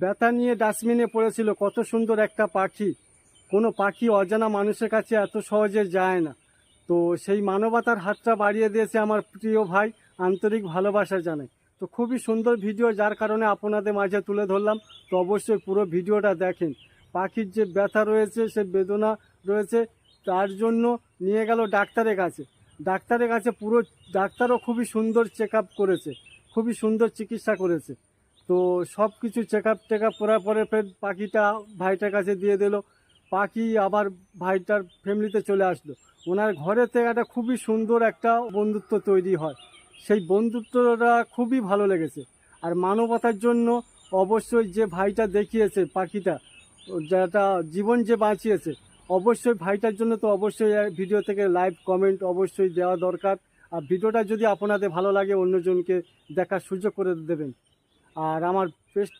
ব্যথা নিয়ে ডাস্টবিনে পড়েছিল। কত সুন্দর একটা পাখি। কোনো পাখি অজানা মানুষের কাছে এত সহজে যায় না। তো সেই মানবতার হাতটা বাড়িয়ে দিয়েছে আমার প্রিয় ভাই, আন্তরিক ভালোবাসা জানাই। তো খুবই সুন্দর ভিডিও, যার কারণে আপনাদের মাঝে তুলে ধরলাম। তো অবশ্যই পুরো ভিডিওটা দেখেন। পাখির যে ব্যথা রয়েছে, সে বেদনা রয়েছে, তার জন্য নিয়ে গেল ডাক্তারের কাছে। ডাক্তারের কাছে পুরো ডাক্তারও খুবই সুন্দর চেক আপ করেছে, খুবই সুন্দর চিকিৎসা করেছে। তো সব কিছু চেক আপ করার পরে ফের পাখিটা ভাইটার কাছে দিয়ে দিল। পাখি আবার ভাইটার ফ্যামিলিতে চলে আসলো। ওনার ঘরে থেকে একটা খুবই সুন্দর একটা বন্ধুত্ব তৈরি হয়। সেই বন্ধুত্বটা খুবই ভালো লেগেছে। আর মানবতার জন্য অবশ্যই যে ভাইটা দেখিয়েছে পাখিটা, যেটা জীবন যে বাঁচিয়েছে, অবশ্যই ভাইটার জন্য তো অবশ্যই ভিডিও থেকে লাইভ কমেন্ট অবশ্যই দেওয়া দরকার। আর ভিডিওটা যদি আপনাদের ভালো লাগে, অন্যজনকে দেখার সুযোগ করে দেবেন। আর আমার